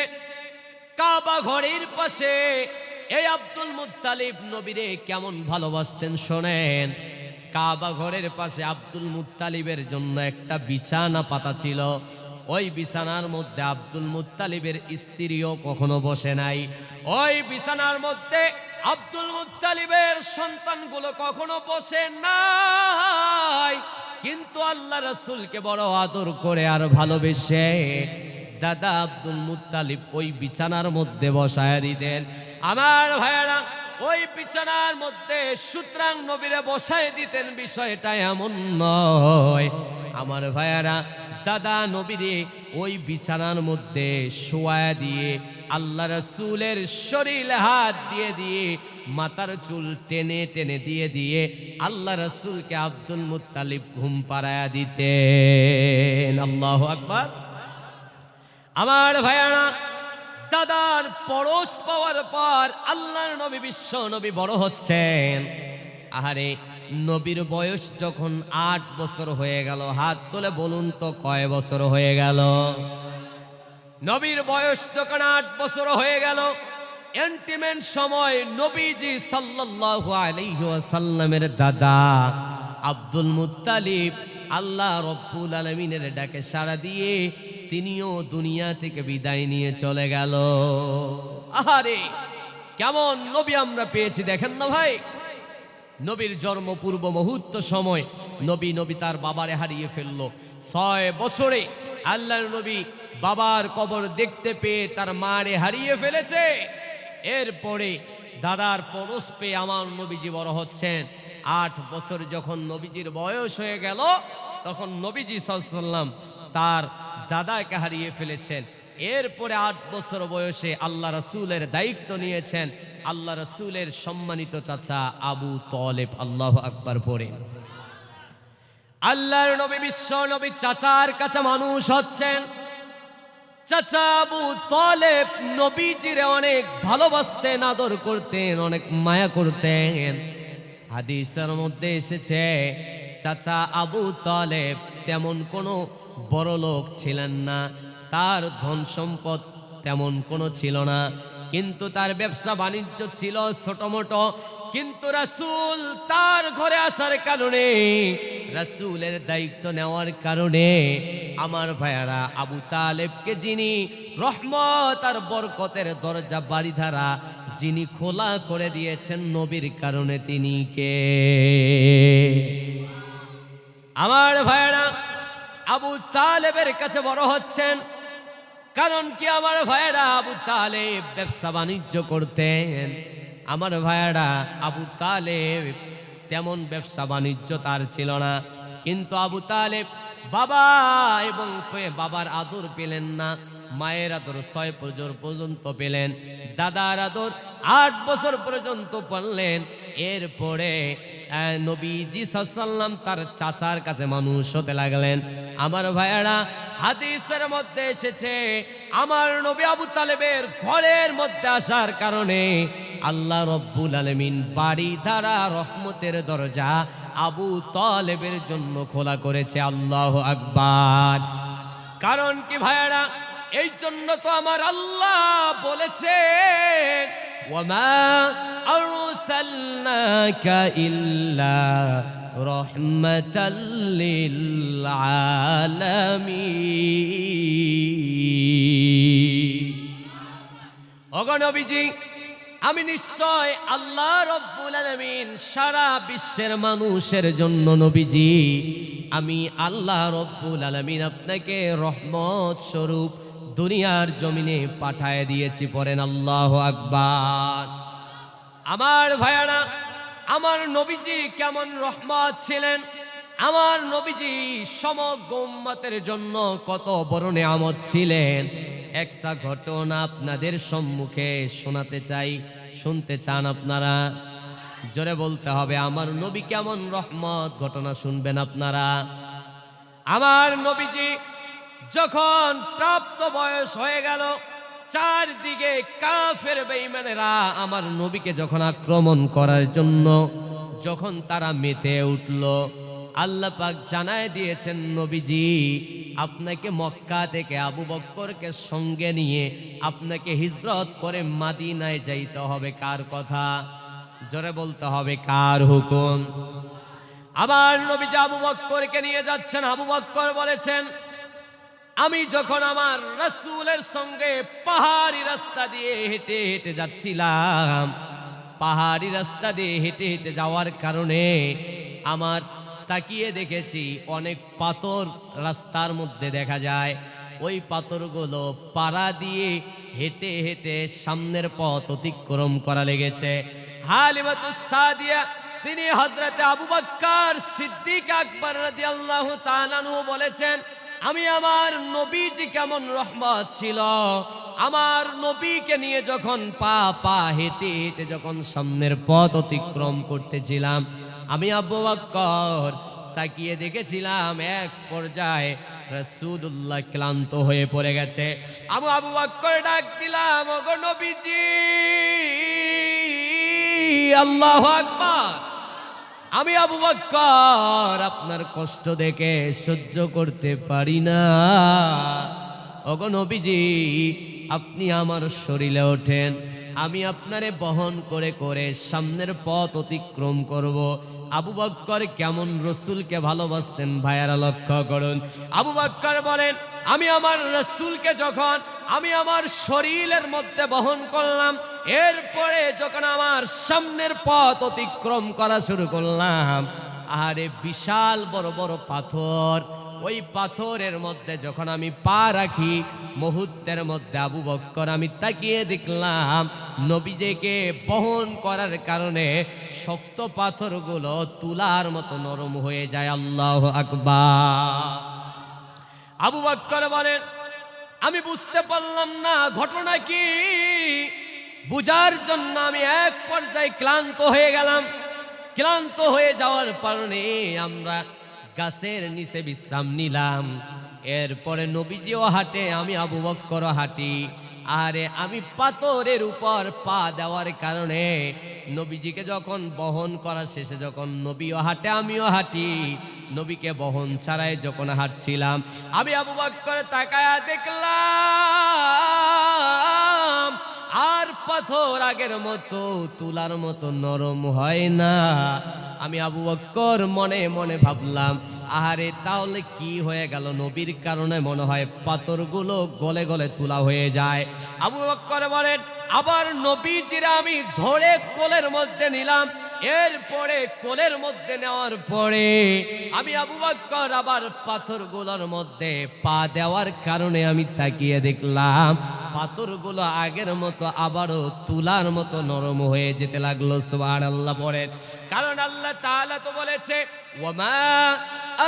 কাবা ঘরের পাশে এই আব্দুল মুত্তালিব নবীরে কেমন ভালোবাসতেন শোনেন। কাবা ঘরের পাশে আব্দুল মুত্তালিবের জন্য একটা বিছানা পাতা ছিল। ওই বিছানার মধ্যে আব্দুল মুত্তালিবের স্ত্রীও কখনো বসে নাই। ওই বিছানার মধ্যে আব্দুল মুত্তালিবের সন্তানগুলো কখনো বসে নাই। কিন্তু আল্লাহ রাসূলকে বড় আদর করে আর ভালোবেসে দাদা আব্দুল মুত্তালিব ওই বিছানার মধ্যে বসায় দিতেন। আমার ভাইয়েরা, ওই বিছানার মধ্যে সুতরাং নবীরে বসায় দিতেন বিষয়টা এমন নয়। আমার ভাইয়েরা, দাদা নবীরে ওই বিছানার মধ্যে শোয়া দিয়ে আল্লাহ রাসূলের শরীরে হাত দিয়ে দিয়ে মাথার চুল টেনে টেনে দিয়ে দিয়ে আল্লাহ রাসূলকে আব্দুল মুত্তালিব ঘুম পাড়ায়া দিতেন। আল্লাহু আকবার। আমার ভাইয়ারা, দাদার পরশ পাওয়ার পর আল্লাহর নবী বিশ্ব নবী বড় হচ্ছেন। আহারে, নবীর বয়স যখন 8 বছর হয়ে গেল, হাত তুলে বলুন তো কয় বছর হয়ে গেল? নবীর বয়স যখন 8 বছর হয়ে গেল, এন্টিমেন্ট সময় নবীজি সাল্লাল্লাহু আলাইহি ওয়াসাল্লামের দাদা আব্দুল মুত্তালিব আল্লাহ রব্বুল আলামিনের ডাকে সাড়া দিয়ে তিনিও দুনিয়া থেকে বিদায় নিয়ে চলে গেল। আহারে, কেমন নবী আমরা পেয়েছি দেখেন না ভাই। নবীর জন্ম পূর্ব মুহূর্ত সময় নবী তার বাবারে হারিয়ে ফেললো। 6 বছরে আল্লাহর নবী বাবার কবর দেখতে পেয়ে তার মারে হারিয়ে ফেলেছে। এরপরে দাদার পরশ পেয়ে আমার নবীজি বড় হচ্ছেন। 8 বছর যখন নবীজির বয়স হয়ে গেল, তখন নবীজি সাল্লাল্লাহু আলাইহি ওয়াসাল্লাম তার দাদাকে হারিয়ে ফেলেছেন। এরপরে 8 বছর বয়সে আল্লাহ রাসূলের দায়িত্ব নিয়েছেন আল্লাহ রাসূলের সম্মানিত চাচা আবু তালেব। আল্লাহু আকবার পড়ে। আল্লাহর নবী বিশ্ব নবী চাচার কাছে মানুষ হচ্ছেন। চাচা আবু তালেব নবীজিরে অনেক ভালোবাসতেন, আদর করতেন, অনেক মায়া করতেন। হাদিসের মধ্যে এসেছে চাচা আবু তালেব তেমন কোনো বড় লোক ছিলেন না, তার ধন সম্পদ তেমন কোনো ছিল না, কিন্তু তার ব্যবসা বাণিজ্য ছিল ছোট মোটো। কিন্তু রাসূল তার ঘরে আসার কারণে, রাসূলের দায়িত্ব নেওয়ার কারণে আমার ভাইয়ারা, আবু তালেবকে যিনি রহমত আর বরকতের দরজা বাড়িধারা যিনি খোলা করে দিয়েছেন নবীর কারণে, তিনি কে? আমার ভাইয়ারা, আবু তালেবের কাছে বড় হচ্ছেন। কারণ কি আমার ভাইয়ারা, আবু তালেব ব্যবসা বাণিজ্য করতেন। আমার ভাইয়ারা, আবু তালেব তেমন ব্যবসা বাণিজ্য তার ছিল না, কিন্তু আবু তালেব বাবা এবং বাবার আদর পেলেন না, মায়ের আদর 6 বছর পর্যন্ত পেলেন, দাদার আদর 8 বছর পর্যন্ত পারলেন। এরপরে নবীজি সাল্লাল্লাহু আলাইহি ওয়াসাল্লাম তার চাচার কাছে মানুষ হতে লাগলেন। আমার ভাইয়ারা, হাদিসের মধ্যে এসেছে আমার নবী আবু তালেবের ঘরের মধ্যে আসার কারণে আল্লাহ রব্বুল আলামিন বাড়ি দ্বারা রহমতের দরজা আবু তালেবের জন্য খোলা করেছে। আল্লাহু আকবার। কারণ কি ভাইয়ারা, এই জন্য তো আমার আল্লাহ বলেছে ওয়ামা আরসালনাকা ইল্লা রাহমাতাল লিল আলামিন। ওগো নবীজি, আমি নিশ্চয় আল্লাহ রব্বুল আলামিন সারা বিশ্বের মানুষের জন্য নবীজি, আমি আল্লাহ রব্বুল আলামিন আপনাকে রহমত স্বরূপ দুনিয়ার জমিনে পাঠায় দিয়েছি। পড়েন আল্লাহু আকবার। আমার ভাইয়ারা, আমার নবীজি কেমন রহমত ছিলেন। আমার নবীজি সমগ্র উম্মতের জন্য কত বড় নেয়ামত ছিলেন। একটা ঘটনা আপনাদের সম্মুখে শোনাতে চাই। শুনতে চান আপনারা? জোরে বলতে হবে, আমার নবী কেমন রহমত, ঘটনা শুনবেন আপনারা। আমার নবীজি যখন প্রাপ্ত বয়স হয়ে গেল, চারদিকে কাফের বেঈমানেরা আমার নবীকে যখন আক্রমণ করার জন্য যখন তারা মেতে উঠল, আল্লাহ পাক জানায় দিয়েছেন, নবীজি আপনাকে মক্কা থেকে আবু বকরকে সঙ্গে নিয়ে আপনাকে হিজরত করে মদিনায় যাইতে হবে। কার কথা? জোরে বলতে হবে, কার হুকুম? আবার নবীজি আবু বকরকে নিয়ে যাচ্ছেন। আবু বকর বলেছেন, আমি যখন আমার রাসূলের সঙ্গে পাহাড়ি রাস্তা দিয়ে হেঁটে হেঁটে যাচ্ছিলাম, পাহাড়ি রাস্তা দিয়ে হেঁটে হেঁটে যাওয়ার কারণে আমার তাকিয়ে দেখেছি অনেক পাথর রাস্তার মধ্যে দেখা যায়। ওই পাথরগুলো পাড়া দিয়ে হেঁটে হেঁটে সামনের পথ অতিক্রম করা লেগেছে। হালিমাতুস সাদিয়া তিনি হযরতে আবু বকর সিদ্দিক আকবর রাদিয়াল্লাহু তাআলা আনহু বলেছেন, আমি আমার নবীজি কেমন রহমত ছিল, আমার নবীকে নিয়ে যখন পা পা হেঁটে হেঁটে যখন সামনের পথ অতিক্রম করতেছিলাম, আমি আবু বকর তাকিয়ে দেখেছিলাম এক পর্যায়ে রাসূলুল্লাহ ক্লান্ত হয়ে পড়ে গেছে। আবু বকর ডাক দিলাম, ওগো নবীজি। আল্লাহু আকবার। আমি আবু বকর আপনার কষ্ট দেখে সহ্য করতে পারি না। ওগো নবীজি, আপনি আমার শরীরে ওঠেন, আমি আপনারে বহন করে করে সামনের পথ অতিক্রম করব। আবু বকর কেমন রসুলকে ভালোবাসতেন ভাইয়ারা, লক্ষ্য করুন। আবু বকর বলেন, আমি আমার রসুলকে যখন আমি আমার শরীরের মধ্যে বহন করলাম, এরপরে যখন আমার সামনের পথ অতিক্রম করা শুরু করলাম, আরে বিশাল বড় বড় পাথর, ওই পাথরের মধ্যে যখন আমি পা রাখি, মুহূর্তের মধ্যে আবু বকর আমি তাকিয়ে দেখলাম নবীজিকে বহন করার কারণে শক্ত পাথরগুলো তুলার মতো নরম হয়ে যায়। আল্লাহু আকবার। আবু বকর বলেন, আমি বুঝতে পারলাম না ঘটনা কি, বুঝার জন্য আমি এক পর্যায়ে ক্লান্ত হয়ে গেলাম। ক্লান্ত হয়ে যাওয়ার কারণে আমরা গাছের নিচে বিশ্রাম নিলাম। এরপরে নবীজিও হাঁটে, আমি আবু বকরও হাঁটি। আরে আমি পাথরের উপর পা দেওয়ার কারণে নবীজিকে যখন বহন করা শেষে যখন নবীও হাঁটে আমিও হাঁটি, নবীকে বহন ছাড়াই যখন হাঁটছিলাম, আমি আবু বকর তাকায়া দেখলাম আর পাথর আগের মতো তুলার মতো নরম হয় না। আমি আবু বকর মনে মনে ভাবলাম, আরে তাহলে কি হয়ে গেল, নবীর কারণে মনে হয় পাথরগুলো গলে গলে তুলা হয়ে যায়। আবু বকর বলেন, আবার নবীজিরা আমি ধরে কোলের মধ্যে নিলাম। এরপরে কোলের মধ্যে নেওয়ার পরে আমি আবু বকর আবার পাথরগুলোর মধ্যে পা দেওয়ার কারণে আমি তাকিয়ে দেখলাম পাথরগুলো আগের মতো আবারও তুলার মতো নরম হয়ে যেতে লাগলো। সুবহানাল্লাহ পড়েন, কারণ আল্লাহ তাআলা তো বলেছে, ওয়ামা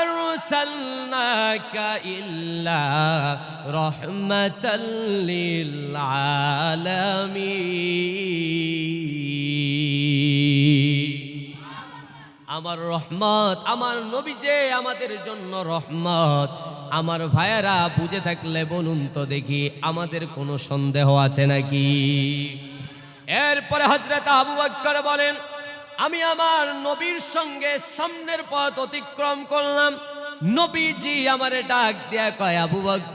আরসালনাকা ইল্লা রাহমাতাল লিল আলামিন। আমার রহমত, আমার নবী যে আমাদের জন্য রহমত। আমার ভাইয়েরা বুঝে থাকলে বলুন তো দেখি, আমাদের কোনো সন্দেহ আছে নাকি? এরপরে হযরত আবু বকর বলেন, আমি আমার নবীর সঙ্গে সামনের পথ অতিক্রম করলাম। নবীজি আমারে ডাক দিয়া কয়, আবু বকর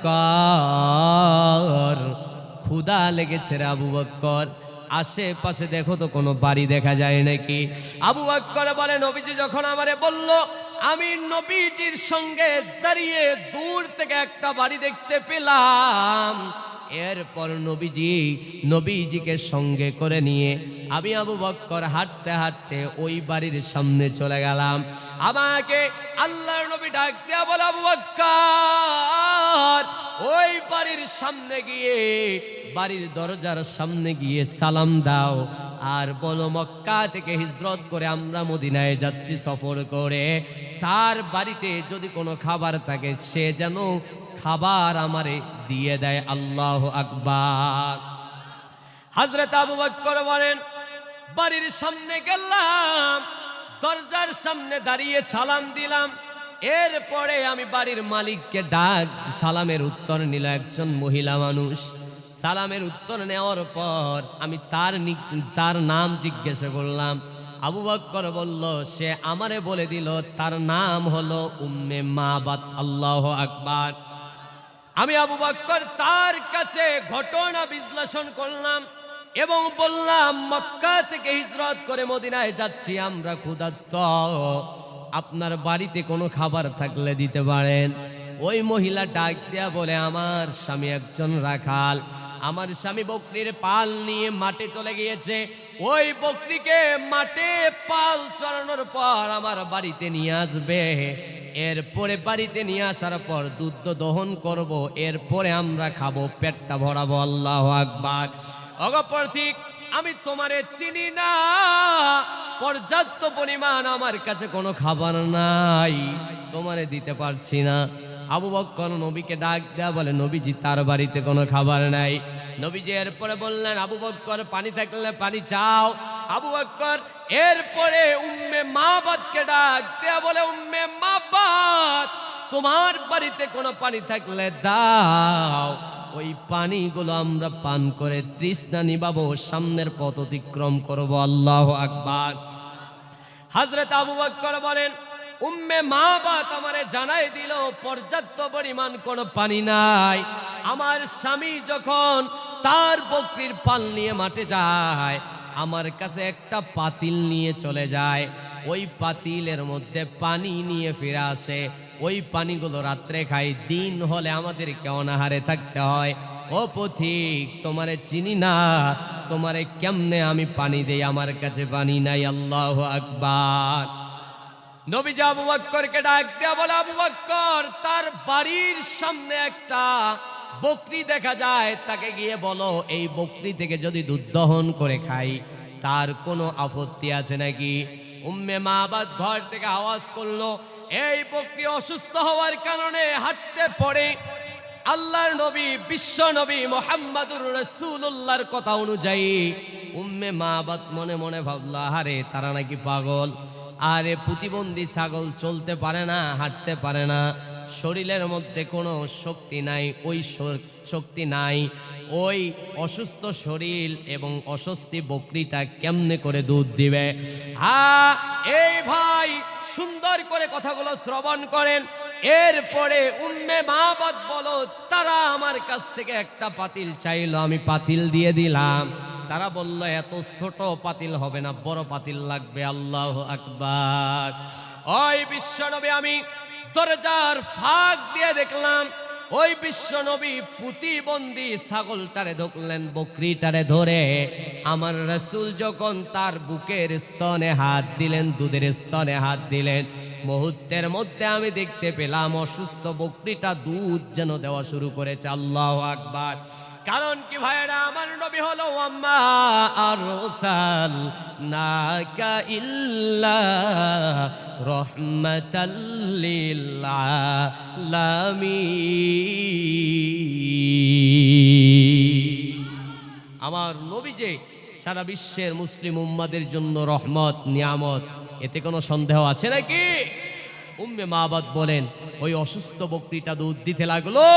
ক্ষুধা লেগেছে রে আবু বকর, আশেপাশে দেখো তো কোনো বাড়ি দেখা যায় নাকি? আবু বকর বলে, নবীজি যখন আমারে বলল, আমি নবীজির সঙ্গে দাঁড়িয়ে দূর থেকে একটা বাড়ি দেখতে পেলাম। এরপর নবীজিকে সঙ্গে করে নিয়ে আমি আবু বকর হাঁটতে হাঁটতে ওই বাড়ির সামনে চলে গেলাম। আমাকে আল্লাহর নবী ডাক দেয়া বলে, আবু বকর ওই বাড়ির সামনে গিয়ে, বাড়ির দরজার সামনে গিয়ে সালাম দাও আর বলো, মক্কা থেকে হিজরত করে আমরা মদিনায় যাচ্ছি সফর করে, তার বাড়িতে যদি কোনো খাবার থাকে সে যেন খাবার আমারে দিয়ে দেয়। আল্লাহু আকবার। হযরত আবু বকর বলেন, বাড়ির সামনে গেলাম, দরজার সামনে দাঁড়িয়ে সালাম দিলাম। এরপরে আমি বাড়ির মালিককে ডাক, সালামের উত্তর নিল একজন মহিলা মানুষ। সালামের উত্তর নেওয়ার পর আমি তার নাম জিজ্ঞাসা করলাম। আবু বকর বলল, সে আমারে বলে দিল তার নাম হলো উম্মে মাবাত। আল্লাহু আকবার। আমি আবু বকর তার কাছে ঘটনা বিশ্লেষণ করলাম এবং বললাম, মক্কা থেকে হিজরত করে মদিনায় যাচ্ছি আমরা, ক্ষুধার্ত, আপনার বাড়িতে কোনো খাবার থাকলে দিতে পারেন। ওই মহিলা ডাক দেয়া বলে, আমার স্বামী একজন রাখাল, আমার স্বামী বকরির পাল নিয়ে মাঠে চলে গিয়েছে। ওই বকরিকে মাঠে পাল চড়ানোর পর আমার বাড়িতে নিয়ে আসবে। এরপরে বাড়িতে নিয়ে আসার পর দুধ দহন করব, এরপরে আমরা খাবো, পেটটা ভরাবো। আল্লাহু আকবার। অগপরথিক, আমি তোমারে চিনি না, পর্যাপ্ত পরিমাণ আমার কাছে কোনো খাবার নাই, তোমারে দিতে পারছি না। আবু বকর নবীকে ডাক দেয়া বলে, নবীজি তার বাড়িতে কোনো খাবার নাই। নবীজি এরপরে বললেন, আবু বকর পানি থাকলে পানি চাও। আবু বকর এরপরে উম্মে মাবাতকে ডাক দেয়া বলে, উম্মে মাবাত, তোমার বাড়িতে কোনো পানি থাকলে দাও, ওই পানিগুলো আমরা পান করে তৃষ্ণা নিবাবো, সামনের পথ অতিক্রম করবো। আল্লাহু আকবার। হযরত আবু বকর বলেন, উম্মে মাবাত আমারে জানাই দিল পর্যাপ্ত পরিমাণ কোনো পানি নাই। আমার স্বামী যখন তার বকরির পাল নিয়ে মাঠে যায়, আমার কাছে একটা পাতিল নিয়ে চলে যায়। ওই পাতিলের মধ্যে পানি নিয়ে ফিরে আসে। ওই পানিগুলো রাত্রে খাই, দিন হলে আমাদেরকে অনাহারে থাকতে হয়। ও পথিক, তোমারে চিনি না, তোমারে কেমনে আমি পানি দেই, আমার কাছে পানি নাই। আল্লাহু আকবার। নবীজি আবু বকরকে ডাক দেয়া বলে, আবু বকর, তার বাড়ির সামনে একটা বকরি দেখা যায়, তাকে গিয়ে বলো এই বকরি থেকে যদি দুধ দহন করে খাই তার কোনো আপত্তি আছে নাকি? উম্মে মাবাত ঘর থেকে আওয়াজ করলো, এই বকরি অসুস্থ হওয়ার কারণে হাঁটতে পড়ে। আল্লাহর নবী, বিশ্ব নবী মুহাম্মদুর রাসূলুল্লাহর কথা অনুযায়ী উম্মে মাবাত মনে মনে ভাবলো, আরে তারা নাকি পাগল। আরে প্রতিবন্ধী ছাগল চলতে পারে না, হাঁটতে পারে না, শরীরের মধ্যে কোনো শক্তি নাই, ওই শক্তি নাই, ওই অসুস্থ শরীর এবং অস্বস্তি বকরিটা কেমনে করে দুধ দিবে? হ্যাঁ, এই ভাই সুন্দর করে কথাগুলো শ্রবণ করেন। এরপরে উম্মে মাবাত বলো, তারা আমার কাছ থেকে একটা পাতিল চাইলো, আমি পাতিল দিয়ে দিলাম। তারা বলল, এত ছোট পাতিল হবে না, বড় পাতিল লাগবে। আল্লাহু আকবার। ওই বিশ্বনবী, আমি দরজার ফাঁক দিয়ে দেখলাম ওই বিশ্বনবী প্রতিবন্ধী ছাগলটারে ধরলেন, বকরিটারে ধরে আমার রাসূল যখন তার বুকের স্তনে হাত দিলেন, দুধের স্তনে হাত দিলেন, মুহূর্তের মধ্যে আমি দেখতে পেলাম অসুস্থ বকরিটা দুধ যেন দেওয়া শুরু করেছে। আল্লাহু আকবার। কারণ কি ভাইরা, আমার নবী হলো আম্মা আরসাল নাকা ইল্লা রাহমাতাল লিল আলামিন। আমার নবী যে সারা বিশ্বের মুসলিম উম্মাদের জন্য রহমত, নিয়ামত, এতে কোনো সন্দেহ আছে নাকি? উম্মে মাবাত বলেন, ওই অসুস্থ বকরিটা দুধ দিতে লাগলো।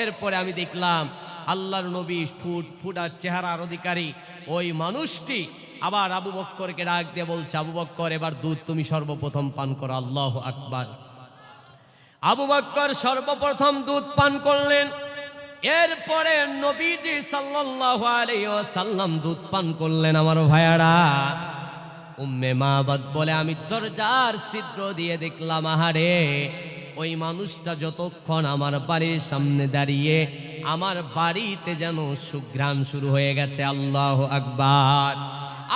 এরপরে আমি দেখলাম আল্লাহর নবী ফুটফুটা চেহারার অধিকারী ওই মানুষটি আবার আবু বকরকে ডাক দিয়ে বলছে, আবু বকর, এবার দুধ তুমি সর্বপ্রথম পান করো। আল্লাহু আকবার। আবু বকর সর্বপ্রথম দুধ পান করলেন। এরপরে নবীজি সাল্লাল্লাহু আলাইহি ওয়াসাল্লাম দুধ পান করলেন। আমার ভাইয়ারা, উম্মে মাবাত বলে, আমি দরজার ছিদ্র দিয়ে দেখলাম, আহারে ওই মানুষটা যতক্ষণ আমার বাড়ির সামনে দাঁড়িয়ে, আমার বাড়িতে যেন সুঘ্রাণ শুরু হয়ে গেছে। আল্লাহু আকবার।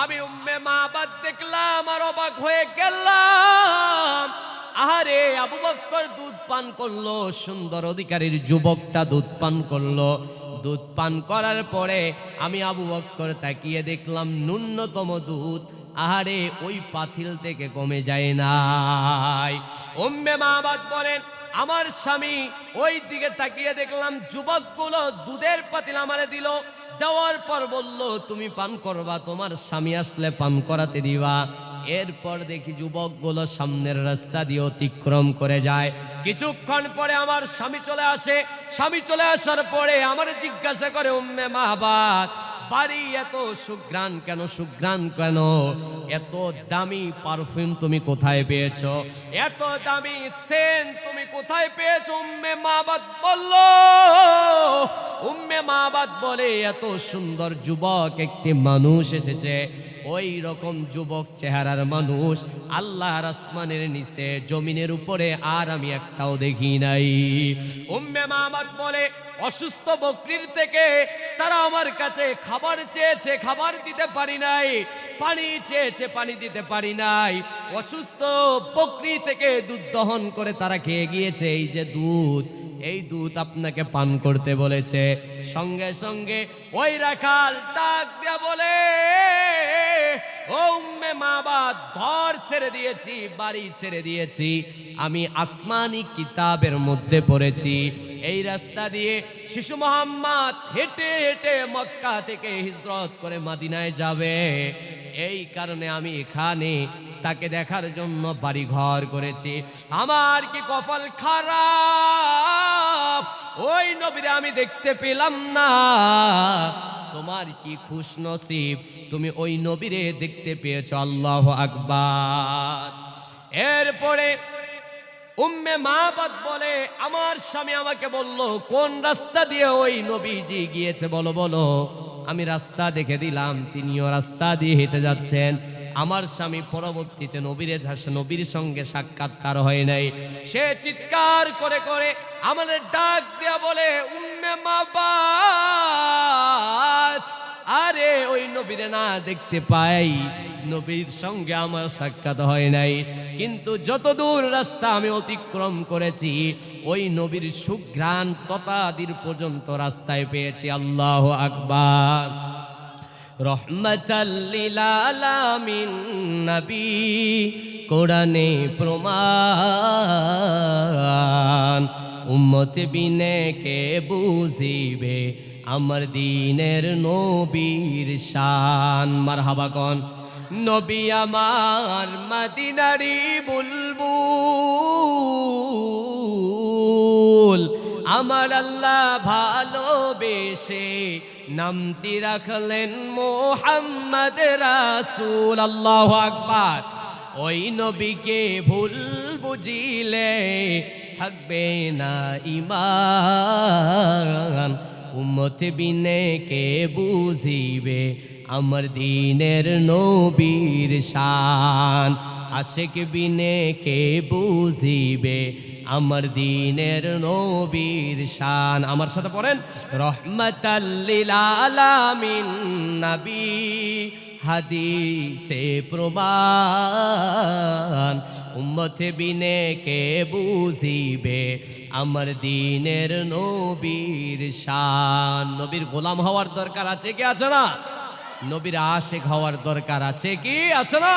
আমি উম্মে মাবাত দেখলাম আর অবাক হয়ে গেলাম। আহারে, আবু বকর দুধ পান করলো, সুন্দর অধিকারীর যুবকটা দুধ পান করলো। দুধ পান করার পরে আমি আবু বকর তাকিয়ে দেখলাম ন্যূনতম দুধ আহারে ওই পাতিল থেকে কমে যায় নাই। উম্মে মাবাত বলেন, আমার স্বামী ওই দিকে তাকিয়ে দেখলাম যুবকগুলো দুধের পাতিল আমারে দিল, দেওয়ার পর বলল তুমি পান করবা, তোমার স্বামী আসলে পান করাতে দিবা। এরপর দেখি যুবকগুলো সামনের রাস্তা দিয়ে অতিক্রম করে যায়। কিছুক্ষণ পরে আমার স্বামী চলে আসে। স্বামী চলে আসার পরে আমার জিজ্ঞাসা করে, উম্মে মাহবাত, বাড়ি এত সুঘ্রাণ কেন, সুঘ্রাণ কেন? এত দামি পারফিউম তুমি কোথায় পেয়েছো? এত দামি সেন্ট তুমি কোথায় পেয়েছো? উম্মে মাহবাত বলল, উম্মে মাহবাত বলে, এত সুন্দর যুবক একটি মানুষ এসেছে, ওই রকম যুবক চেহারার মানুষ আল্লাহর আসমানের নিচে জমিনের উপরে আর আমি একটাও দেখি নাই। উম্মে মাহবাত বলে, অসুস্থ বকরির থেকে তারা আমার কাছে খাবার চেয়েছে, খাবার দিতে পারি নাই, পানি চেয়েছে, পানি দিতে পারি নাই। অসুস্থ বকরি থেকে দুধ দহন করে তারা খেয়ে গিয়েছে, এই যে দুধ, এই দুধ আপনাকে পান করতে বলেছে। সঙ্গে সঙ্গে ওই রাখাল ডাক দিয়া বলে, ও উম্মে মাহবাত, ঘর ছেড়ে দিয়েছি, বাড়ি ছেড়ে দিয়েছি, আমি আসমানি কিতাবের মধ্যে পড়েছি এই রাস্তা দিয়ে শিশু মুহাম্মদ হেঁটে হেঁটে মক্কা থেকে হিজরত করে মদিনায় যাবে, এই কারণে আমি এখানে তাকে দেখার জন্য বাড়ি ঘর করেছি। আমার কি কপাল খারাপ, ওই নবীরে আমি দেখতে পেলাম না। তোমার কি খুশনসিব, তুমি ওই নবীরে দেখতে পেয়েছো। আল্লাহু আকবার। এরপরে উম্মে মাহবাত বলে, আমার স্বামী আমাকে বলল, কোন রাস্তা দিয়ে ওই নবীজি গিয়েছে বলো বলো। আমি রাস্তা দেখে দিলাম, তিনিও রাস্তা দিয়ে হেঁটে যাচ্ছেন। আমার স্বামী পরবর্তীতে নবীর সঙ্গে সাক্ষাৎ তার হয় নাই। সে চিৎকার করে করে আমাদের ডাক দিয়া বলে, উম্মে মাহবাত, আরে ওই নবীরে না দেখতে পাই, নবীর সঙ্গে আমার সাক্ষাৎ হয় নাই, কিন্তু যত দূর রাস্তা আমি অতিক্রম করেছি ওই নবীর সুঘ্রাণ ততাদির পর্যন্ত রাস্তায় পেয়েছি। আল্লাহু আকবার। রহমাতাল লিল আলামিন নবী, কোরআনে প্রমাণ, উম্মত বিনে কে বুঝিবে আমার দিনের নবীর শান। মারহাবা কোন নবী আমার মদিনারি বুলবুল, আমার আল্লাহ ভালোবেসে নামটি রাখলেন মুহাম্মদ রাসূল। আল্লাহু আকবার। ওই নবীকে ভুল বুঝিলে থাকবে না ঈমান, উম্মত বিনে কে বুঝিবে আমার দিনের নবীর শান, আশিক বিনে কে বুঝিবে আমার দিনের নবীর শান। আমার সাথে পড়েন, রহমাতাল লিল আলামিন নবী, হাদিসে প্রমাণ, উম্মত বিনে কে বুঝিবে আমার দিনের নবীর শান। নবীর গোলাম হওয়ার দরকার আছে কি আছে না? নবীর আশিক হওয়ার দরকার আছে কি আছে না?